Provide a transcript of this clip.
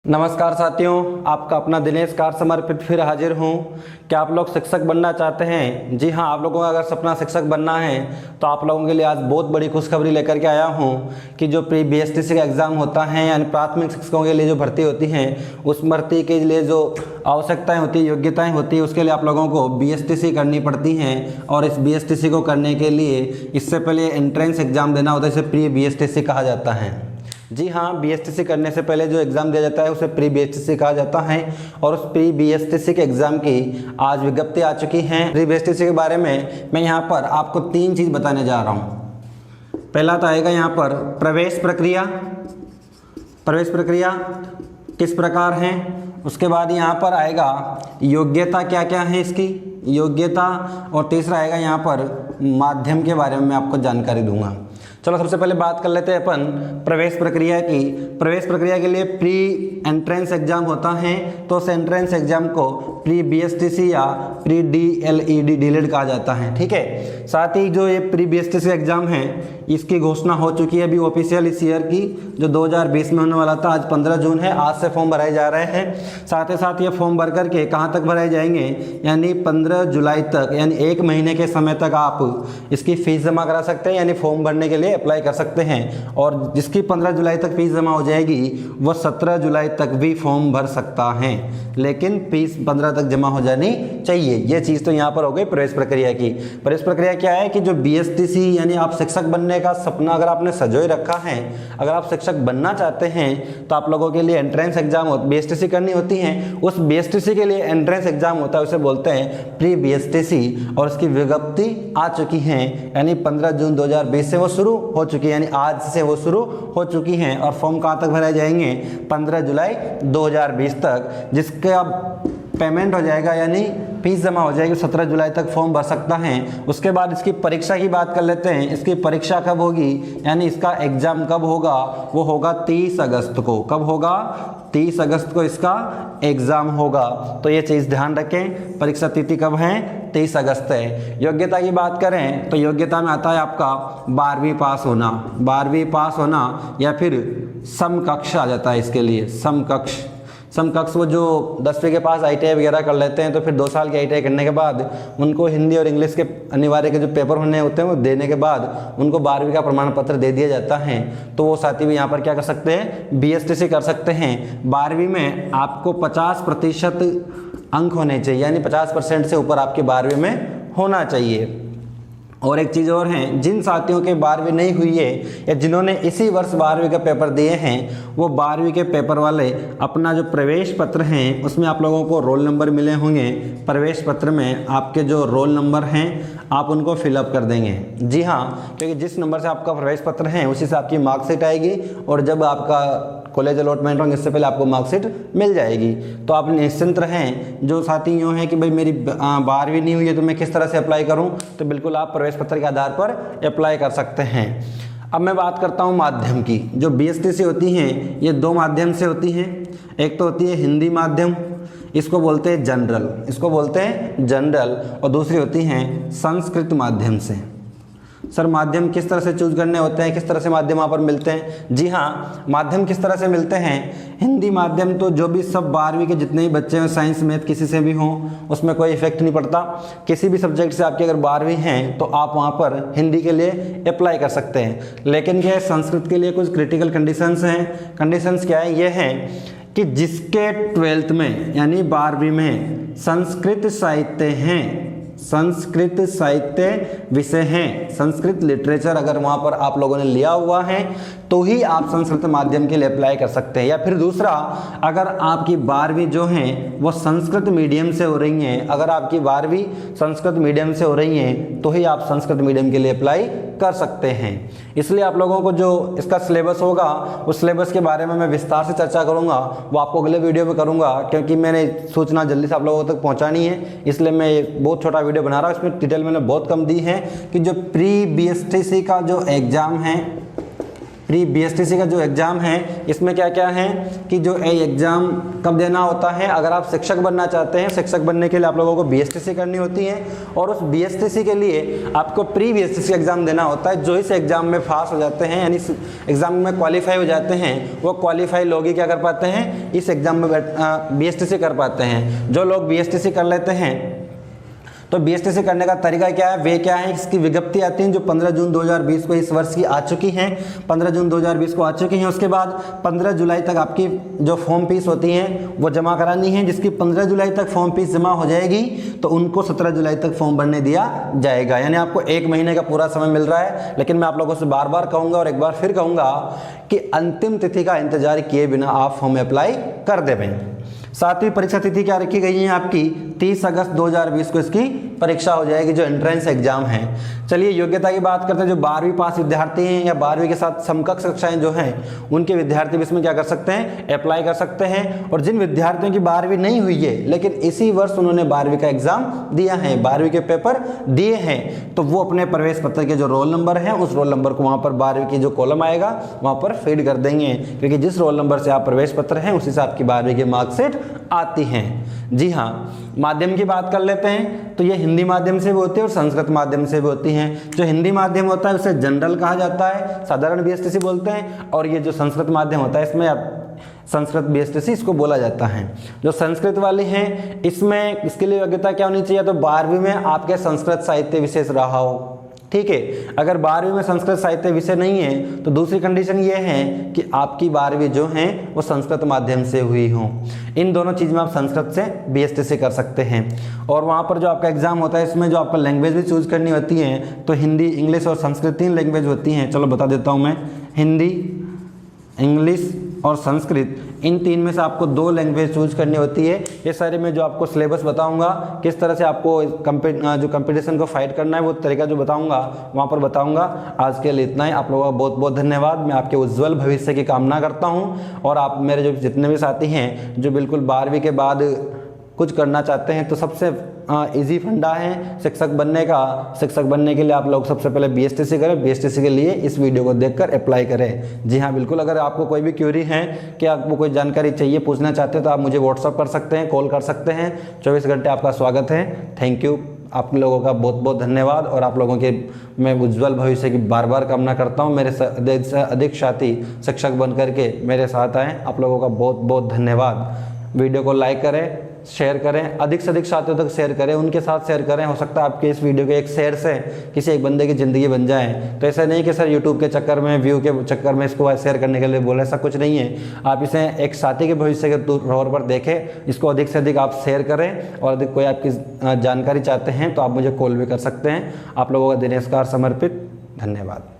नमस्कार साथियों, आपका अपना दिनेश कार समर्पित फिर हाजिर हूँ। क्या आप लोग शिक्षक बनना चाहते हैं? जी हाँ, आप लोगों का अगर सपना शिक्षक बनना है तो आप लोगों के लिए आज बहुत बड़ी खुशखबरी लेकर के आया हूँ कि जो प्री बीएसटीसी का एग्ज़ाम होता है, यानी प्राथमिक शिक्षकों के लिए जो भर्ती होती हैं, उस भर्ती के लिए जो आवश्यकताएँ होती है, योग्यताएँ होती है, उसके लिए आप लोगों को बीएसटीसी करनी पड़ती हैं। और इस बीएसटीसी को करने के लिए इससे पहले एंट्रेंस एग्ज़ाम देना होता है, इसे प्री बीएसटीसी कहा जाता है। जी हाँ, बीएसटीसी करने से पहले जो एग्ज़ाम दिया जाता है उसे प्री बीएसटीसी कहा जाता है। और उस प्री बीएसटीसी के एग्ज़ाम की आज विज्ञप्ति आ चुकी है। प्री बीएसटीसी के बारे में मैं यहाँ पर आपको 3 चीज़ बताने जा रहा हूँ। पहला तो आएगा यहाँ पर प्रवेश प्रक्रिया। प्रवेश प्रक्रिया किस प्रकार है। उसके बाद यहाँ पर आएगा योग्यता क्या क्या है इसकी, योग्यता। और तीसरा आएगा यहाँ पर माध्यम के बारे में मैं आपको जानकारी दूंगा। चलो सबसे पहले बात कर लेते हैं अपन प्रवेश प्रक्रिया की। प्रवेश प्रक्रिया के लिए प्री एंट्रेंस एग्जाम होता है, तो उस एंट्रेंस एग्जाम को प्री बीएसटीसी या प्री डीएलईडी डीलेड कहा जाता है। ठीक है, साथ ही जो ये प्री बीएसटीसी एग्जाम है इसकी घोषणा हो चुकी है अभी ऑफिशियल इस ईयर की, जो 2020 में होने वाला था। आज 15 जून है, आज से फॉर्म भराए जा रहे हैं। साथ ही साथ ये फॉर्म भर करके कहाँ तक भराए जाएंगे, यानी 15 जुलाई तक, यानी 1 महीने के समय तक आप इसकी फीस जमा करा सकते हैं, यानी फॉर्म भरने के लिए अप्लाई कर सकते हैं। और जिसकी 15 जुलाई तक फीस जमा हो जाएगी वो 17 जुलाई तक भी फॉर्म भर सकता है, लेकिन फीस 15 तक जमा हो जानी चाहिए। ये चीज़ तो यहाँ पर हो गई प्रवेश प्रक्रिया की। प्रवेश प्रक्रिया क्या है कि जो बीएसटीसी यानी आप शिक्षक बनने का सपना अगर आपने सजोए रखा है, अगर आप शिक्षक बनना चाहते हैं तो आप लोगों के लिए एंट्रेंस एग्जाम बीएसटीसी करनी होती है। उस बीएसटीसी के लिए एंट्रेंस एग्जाम होता है, उसे बोलते हैं प्री बीएसटीसी। और उसकी विज्ञप्ति आ चुकी है, यानी 15 जून 2020 से वो शुरू हो चुकी है, यानी आज से वो शुरू हो चुकी हैं। और फॉर्म कहाँ तक भराए जाएंगे, 15 जुलाई 2020 तक, जिसका पेमेंट हो जाएगा यानी फीस जमा हो जाएगी, 17 जुलाई तक फॉर्म भर सकता है। उसके बाद इसकी परीक्षा की बात कर लेते हैं। इसकी परीक्षा कब होगी, यानी इसका एग्जाम कब होगा, वो होगा 30 अगस्त को। कब होगा, 30 अगस्त को इसका एग्जाम होगा। तो ये चीज़ ध्यान रखें, परीक्षा तिथि कब है, 30 अगस्त है। योग्यता की बात करें तो योग्यता में आता है आपका 12वीं पास होना, 12वीं पास होना, या फिर समकक्ष आ जाता है इसके लिए, समकक्ष। समकक्ष वो जो 10वीं के पास आईटीआई वगैरह कर लेते हैं, तो फिर 2 साल की आईटीआई करने के बाद उनको हिंदी और इंग्लिश के अनिवार्य के जो पेपर होने होते हैं वो देने के बाद उनको 12वीं का प्रमाण पत्र दे दिया जाता है। तो वो साथी भी यहाँ पर क्या कर सकते हैं, बीएसटीसी कर सकते हैं। 12वीं में आपको 50% अंक होने चाहिए, यानी 50% से ऊपर आपके 12वीं में होना चाहिए। और एक चीज़ और है, जिन साथियों के 12वीं नहीं हुई है या जिन्होंने इसी वर्ष 12वीं का पेपर दिए हैं, वो 12वीं के पेपर वाले अपना जो प्रवेश पत्र हैं उसमें आप लोगों को रोल नंबर मिले होंगे। प्रवेश पत्र में आपके जो रोल नंबर हैं आप उनको फिलअप कर देंगे। जी हाँ, क्योंकि जिस नंबर से आपका प्रवेश पत्र है उसी से आपकी मार्कशीट आएगी, और जब आपका कॉलेज अलॉटमेंट होंगे इससे पहले आपको मार्कशीट मिल जाएगी। तो आप निश्चिंत रहें। जो साथी यूँ हैं कि भाई मेरी 12वीं नहीं हुई है तो मैं किस तरह से अप्लाई करूँ, तो बिल्कुल आप प्रवेश पत्र के आधार पर अप्लाई कर सकते हैं। अब मैं बात करता हूँ माध्यम की। जो बीएसटीसी होती हैं ये 2 माध्यम से होती हैं। एक तो होती है हिंदी माध्यम, इसको बोलते हैं जनरल, इसको बोलते हैं जनरल। और दूसरी होती हैं संस्कृत माध्यम से। सर माध्यम किस तरह से चूज करने होते हैं, किस तरह से माध्यम वहाँ पर मिलते हैं? जी हाँ, माध्यम किस तरह से मिलते हैं। हिंदी माध्यम तो जो भी सब 12वीं के जितने भी बच्चे हैं, साइंस मैथ किसी से भी हों, उसमें कोई इफेक्ट नहीं पड़ता। किसी भी सब्जेक्ट से आपकी अगर 12वीं हैं तो आप वहाँ पर हिंदी के लिए अप्लाई कर सकते हैं। लेकिन क्या है, संस्कृत के लिए कुछ क्रिटिकल कंडीशंस हैं। कंडीशंस क्या है, ये हैं कि जिसके 12th में यानी 12वीं में संस्कृत साहित्य हैं, संस्कृत साहित्य विषय हैं, संस्कृत लिटरेचर अगर वहाँ पर आप लोगों ने लिया हुआ है तो ही आप संस्कृत माध्यम के लिए अप्लाई कर सकते हैं। या फिर दूसरा, अगर आपकी 12वीं जो है वो संस्कृत मीडियम से हो रही हैं, अगर आपकी 12वीं संस्कृत मीडियम से हो रही हैं तो ही आप संस्कृत मीडियम के लिए अप्लाई कर सकते हैं। इसलिए आप लोगों को जो इसका सिलेबस होगा उस सिलेबस के बारे में मैं विस्तार से चर्चा करूंगा, वो आपको अगले वीडियो में करूंगा, क्योंकि मैंने सूचना जल्दी से आप लोगों तक पहुंचानी है, इसलिए मैं एक बहुत छोटा वीडियो बना रहा हूँ। इसमें डिटेल मैंने बहुत कम दी है कि जो प्री बीएसटीसी का जो एग्ज़ाम है, प्री बीएसटीसी का जो एग्ज़ाम है इसमें क्या क्या है कि जो एग्ज़ाम कब देना होता है। अगर आप शिक्षक बनना चाहते हैं, शिक्षक बनने के लिए आप लोगों को बीएसटीसी करनी होती है और उस बीएसटीसी के लिए आपको प्री बीएसटीसी एग्ज़ाम देना होता है। जो इस एग्ज़ाम में पास हो जाते हैं, यानी इस एग्ज़ाम में क्वालिफाई हो जाते हैं, वो क्वालिफाई लोग ही क्या कर पाते हैं, इस एग्ज़ाम में बीएसटीसी कर पाते हैं। जो लोग बीएसटीसी कर लेते हैं, तो बीएसटीसी करने का तरीका क्या है, वे क्या है, इसकी विज्ञप्ति आती है जो 15 जून 2020 को इस वर्ष की आ चुकी हैं, 15 जून 2020 को आ चुकी हैं। उसके बाद 15 जुलाई तक आपकी जो फॉर्म फीस होती है वो जमा करानी है। जिसकी 15 जुलाई तक फॉर्म फीस जमा हो जाएगी तो उनको 17 जुलाई तक फॉर्म भरने दिया जाएगा, यानी आपको 1 महीने का पूरा समय मिल रहा है। लेकिन मैं आप लोगों से बार बार कहूँगा और एक बार फिर कहूँगा कि अंतिम तिथि का इंतजार किए बिना आप फॉर्म अप्लाई कर देवें। 7वीं परीक्षा तिथि क्या रखी गई है आपकी, 30 अगस्त 2020 को इसकी परीक्षा हो जाएगी, जो एंट्रेंस एग्जाम है। चलिए योग्यता की बात करते हैं। जो 12वीं पास विद्यार्थी हैं या 12वीं के साथ समकक्ष कक्षाएं जो हैं, उनके विद्यार्थी भी इसमें क्या कर सकते हैं, अप्लाई कर सकते हैं। और जिन विद्यार्थियों की 12वीं नहीं हुई है लेकिन इसी वर्ष उन्होंने 12वीं का एग्जाम दिया है, 12वीं के पेपर दिए हैं, तो वो अपने प्रवेश पत्र के जो रोल नंबर है उस रोल नंबर को वहाँ पर 12वीं की जो कॉलम आएगा वहाँ पर फीड कर देंगे, क्योंकि जिस रोल नंबर से आप प्रवेश पत्र हैं उसी से आपकी 12वीं की मार्कशीट आती हैं। जी हाँ, माध्यम की बात कर लेते हैं तो ये हिंदी माध्यम से भी होती है और संस्कृत माध्यम से भी होती हैं। जो हिंदी माध्यम होता है उसे जनरल कहा जाता है, साधारण बीएसटीसी बोलते हैं, और ये जो संस्कृत माध्यम होता है इसमें संस्कृत बीएसटीसी इसको बोला जाता है। जो संस्कृत वाली हैं इसमें इसके लिए योग्यता क्या होनी चाहिए, तो 12वीं में आपके संस्कृत साहित्य विशेष रहा हो, ठीक है। अगर 12वीं में संस्कृत साहित्य विषय नहीं है तो दूसरी कंडीशन ये है कि आपकी 12वीं जो है वो संस्कृत माध्यम से हुई हो। इन दोनों चीज़ में आप संस्कृत से बीएसटीसी कर सकते हैं। और वहाँ पर जो आपका एग्जाम होता है इसमें जो आपका लैंग्वेज भी चूज करनी होती है, तो हिंदी, इंग्लिश और संस्कृत 3 लैंग्वेज होती हैं। चलो बता देता हूँ मैं, हिंदी, इंग्लिश और संस्कृत, इन 3 में से आपको 2 लैंग्वेज चूज करनी होती है। ये सारे में जो आपको सिलेबस बताऊंगा, किस तरह से आपको जो कंपटीशन को फाइट करना है वो तरीका जो बताऊंगा वहाँ पर बताऊंगा। आज के लिए इतना ही। आप लोगों का बहुत बहुत धन्यवाद। मैं आपके उज्जवल भविष्य की कामना करता हूँ। और आप मेरे जो जितने भी साथी हैं जो बिल्कुल 12वीं के बाद कुछ करना चाहते हैं, तो सबसे इजी फंडा है शिक्षक बनने का। शिक्षक बनने के लिए आप लोग सबसे पहले बीएसटीसी करें। बीएसटीसी के लिए इस वीडियो को देखकर अप्लाई करें। जी हाँ बिल्कुल। अगर आपको कोई भी क्वेरी है कि आपको कोई जानकारी चाहिए, पूछना चाहते हैं, तो आप मुझे व्हाट्सअप कर सकते हैं, कॉल कर सकते हैं। 24 घंटे आपका स्वागत है। Thank you. आप लोगों का बहुत बहुत धन्यवाद। और आप लोगों के मैं उज्जवल भविष्य की बार बार कामना करता हूँ। मेरे से अधिक साथी शिक्षक बन करके मेरे साथ आएँ। आप लोगों का बहुत बहुत धन्यवाद। वीडियो को लाइक करें, शेयर करें, अधिक से अधिक साथियों तक शेयर करें, उनके साथ शेयर करें। हो सकता है आपके इस वीडियो के एक शेयर से किसी एक बंदे की ज़िंदगी बन जाए। तो ऐसा नहीं कि सर यूट्यूब के चक्कर में, व्यू के चक्कर में इसको शेयर करने के लिए बोले, ऐसा कुछ नहीं है। आप इसे एक साथी के भविष्य के तौर पर देखें। इसको अधिक से अधिक आप शेयर करें। और अधिक कोई आपकी जानकारी चाहते हैं तो आप मुझे कॉल भी कर सकते हैं। आप लोगों का दिनेश कार समर्पित। धन्यवाद।